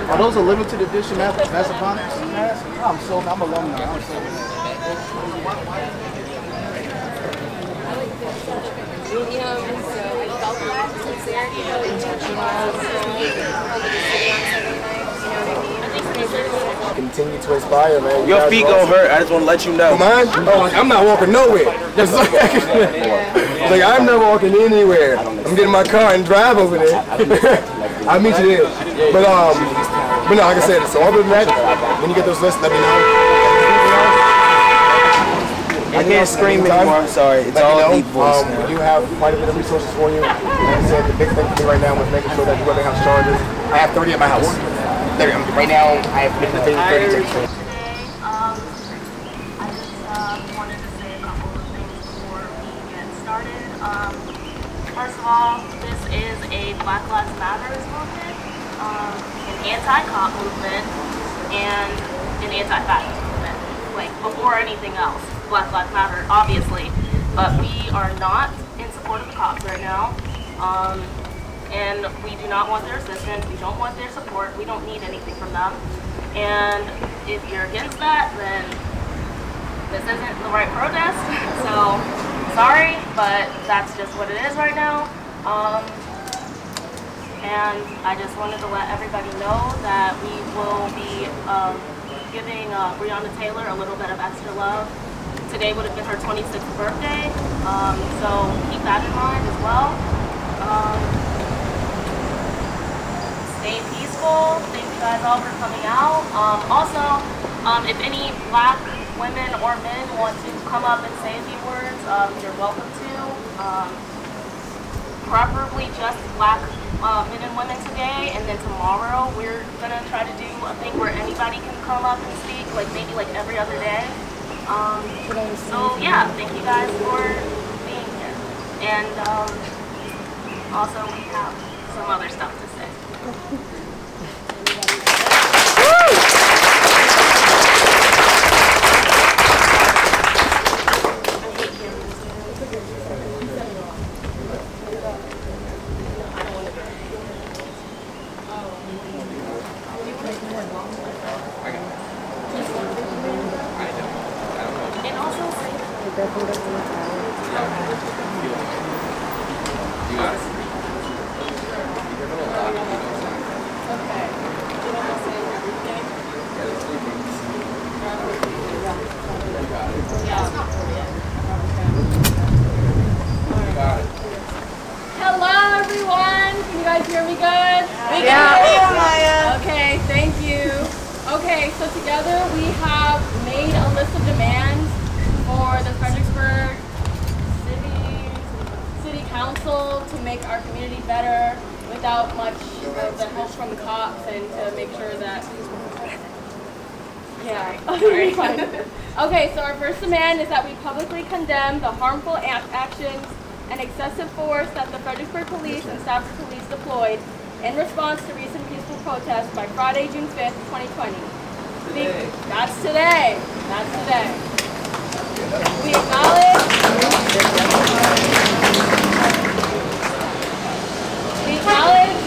Are those a limited edition Massaponax masks? I'm alumni. I'm so mediums, so I felt that sincerity, really intentional, Continue to inspire, man. Your feet gonna hurt. I just want to let you know. Mine? Oh, I'm not walking nowhere. Like I'm not walking anywhere. I'm getting in my car and drive over there. I'll meet you there. But no, like I said, so other than that, when you get those lists, let me know. I can't scream anymore. I'm sorry. It's all deep voice now. You have quite a bit of resources for you. Like I said, the big thing for me right now was making sure that you have house charges. I have 30 at my house. Right now, I have 30 tickets. I just wanted to say a couple of things before we get started. First of all, this is a Black Lives Matter movement, an anti-cop movement, and an anti-fascist movement. Like, before anything else, Black Lives Matter, obviously, but we are not in support of the cops right now. And we do not want their assistance, we don't want their support, we don't need anything from them. And if you're against that, then this isn't the right protest. So, sorry, but that's just what it is right now. And I just wanted to let everybody know that we will be giving Breonna Taylor a little bit of extra love. Today would have been her 26th birthday, so keep that in mind as well. Stay peaceful. Thank you guys all for coming out. Also, if any Black women or men want to come up and say a few words, you're welcome to. Preferably just Black men and women today, and then tomorrow we're gonna try to do a thing where anybody can come up and speak, like maybe like every other day. So yeah, thank you guys for being here. And also we have some other stuff to say. Hello everyone, can you guys hear me good? Yeah. Okay, thank you. Okay, so together we have made a list of demands for the Fredericksburg City Council to make our community better without much of the help from the cops and to make sure that... Okay, so our first demand is that we publicly condemn the harmful actions and excessive force that the Fredericksburg Police and Stafford Police deployed in response to recent peaceful protests by Friday, June 5th, 2020. That's today. That's today. We acknowledge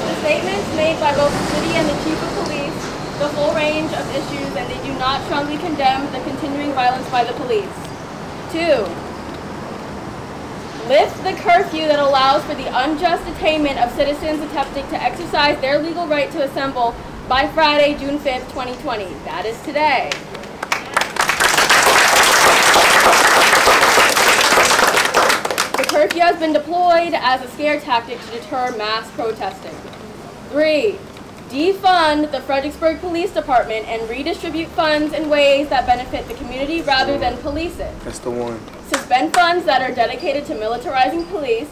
the statements made by both the city and the chief of police, the full range of issues, and they do not strongly condemn the continuing violence by the police. 2. Lift the curfew that allows for the unjust detainment of citizens attempting to exercise their legal right to assemble by Friday, June 5th, 2020. That is today. The curfew has been deployed as a scare tactic to deter mass protesting. 3. Defund the Fredericksburg Police Department and redistribute funds in ways that benefit the community rather than police it. That's the one. Suspend funds that are dedicated to militarizing police,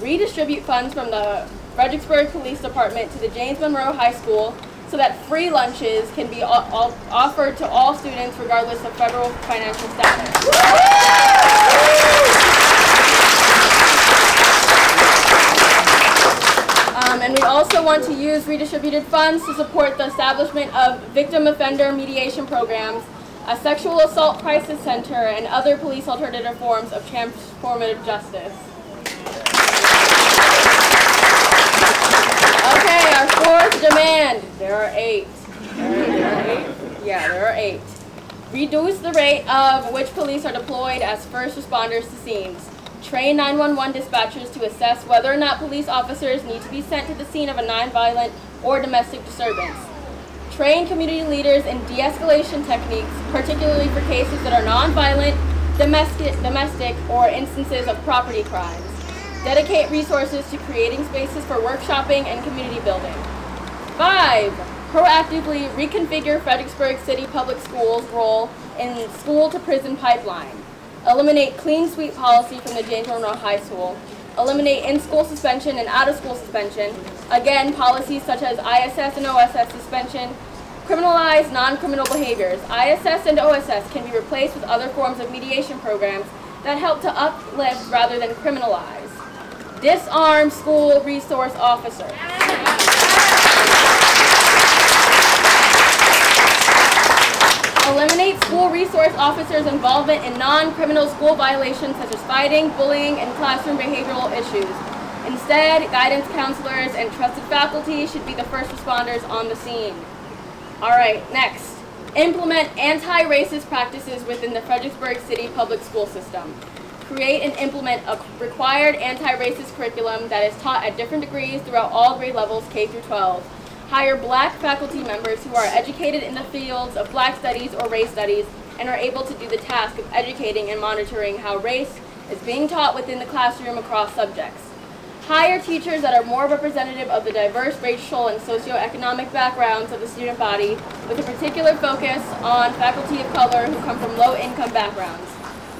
redistribute funds from the Fredericksburg Police Department to the James Monroe High School so that free lunches can be offered to all students regardless of federal financial status. And we also want to use redistributed funds to support the establishment of victim offender mediation programs, a sexual assault crisis center, and other police alternative forms of transformative justice. Okay, our Fourth demand, there are 8. There are 8? Yeah, there are 8. Reduce the rate of which police are deployed as first responders to scenes. Train 911 dispatchers to assess whether or not police officers need to be sent to the scene of a nonviolent or domestic disturbance. Train community leaders in de-escalation techniques, particularly for cases that are nonviolent, domestic, or instances of property crimes. Dedicate resources to creating spaces for workshopping and community building. 5. Proactively reconfigure Fredericksburg City Public Schools' role in school-to-prison pipeline. Eliminate clean sweep policy from the James Monroe High School. Eliminate in-school suspension and out-of-school suspension. Again, policies such as ISS and OSS suspension. Criminalize non-criminal behaviors. ISS and OSS can be replaced with other forms of mediation programs that help to uplift rather than criminalize. Disarm school resource officers. Eliminate school resource officers' involvement in non-criminal school violations such as fighting, bullying, and classroom behavioral issues. Instead, guidance counselors and trusted faculty should be the first responders on the scene. All right, next. Implement anti-racist practices within the Fredericksburg City public school system. Create and implement a required anti-racist curriculum that is taught at different degrees throughout all grade levels K through 12. Hire black faculty members who are educated in the fields of black studies or race studies and are able to do the task of educating and monitoring how race is being taught within the classroom across subjects. Hire teachers that are more representative of the diverse racial and socioeconomic backgrounds of the student body, with a particular focus on faculty of color who come from low-income backgrounds.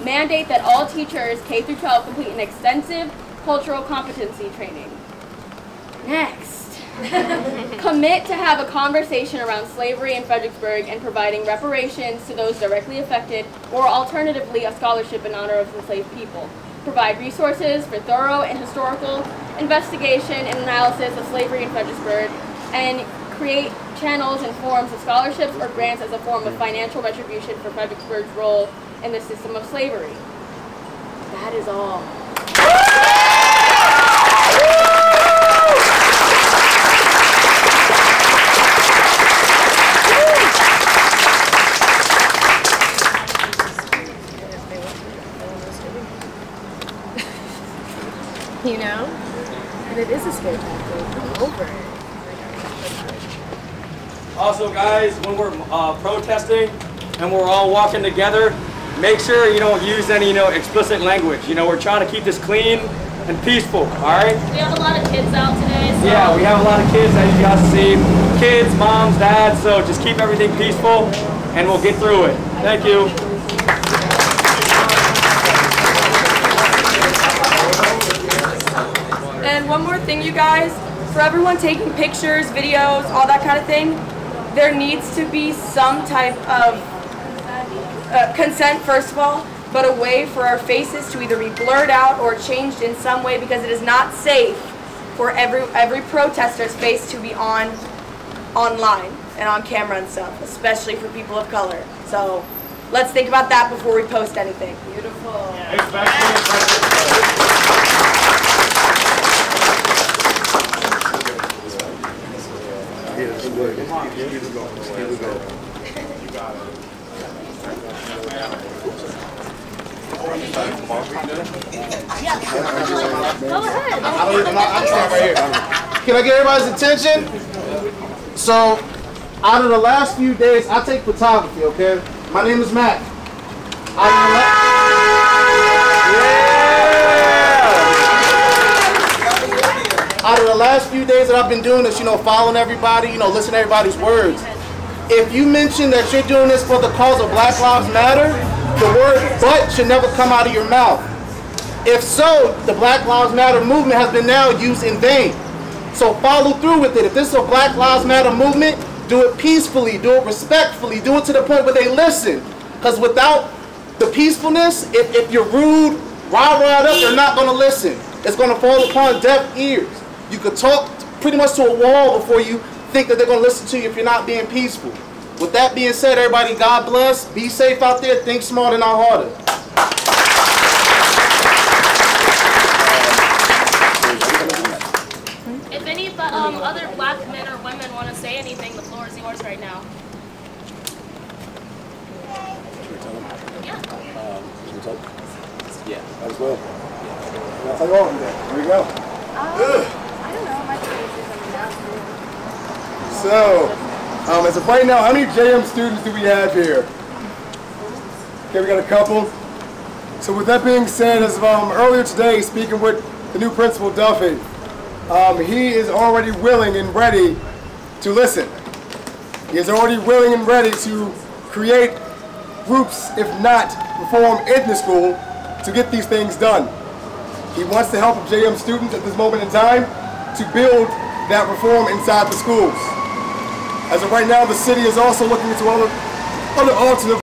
Mandate that all teachers K through 12 complete an extensive cultural competency training. Next. Commit to have a conversation around slavery in Fredericksburg and providing reparations to those directly affected, or alternatively a scholarship in honor of enslaved people. Provide resources for thorough and historical investigation and analysis of slavery in Fredericksburg, and create channels and forms of scholarships or grants as a form of financial retribution for Fredericksburg's role in the system of slavery. That is all. You know? And it is a scary factor. Over it. Also, guys, when we're protesting and we're all walking together, make sure you don't use any, explicit language. We're trying to keep this clean and peaceful, all right? We have a lot of kids out today, so... Yeah, we have a lot of kids, as you guys see. Kids, moms, dads, so just keep everything peaceful and we'll get through it. Thank you. And one more thing, you guys, for everyone taking pictures, videos, all that kind of thing, there needs to be some type of consent, first of all, but a way for our faces to either be blurred out or changed in some way, because it is not safe for every protester's face to be online and on camera and stuff, especially for people of color. So let's think about that before we post anything. Beautiful. Here we go. You got it. Go ahead. I'm trying right here. Can I get everybody's attention? So, out of the last few days, I take photography, okay? My name is Matt. Out of the last few days that I've been doing this, following everybody, listening to everybody's words. If you mention that you're doing this for the cause of Black Lives Matter, the word "but" should never come out of your mouth. If so, the Black Lives Matter movement has been now used in vain. So follow through with it. If this is a Black Lives Matter movement, do it peacefully, do it respectfully, do it to the point where they listen. Because without the peacefulness, if you're rude, rah-rah up, they're not going to listen. It's going to fall upon deaf ears. You could talk pretty much to a wall before you think that they're going to listen to you if you're not being peaceful. With that being said, everybody, God bless. Be safe out there. Think smarter, not harder. If any other black men or campus right now. Yeah. Might as well. I'll tell you all today. Here we go. I don't know. My faces are So, as of right now, how many JM students do we have here? Okay, we got a couple. So with that being said, as of earlier today, speaking with the new principal, Duffy, he is already willing and ready to listen. He is already willing and ready to create groups, if not reform in the school, to get these things done. He wants the help of JM students at this moment in time to build that reform inside the schools. As of right now, the city is also looking into other alternative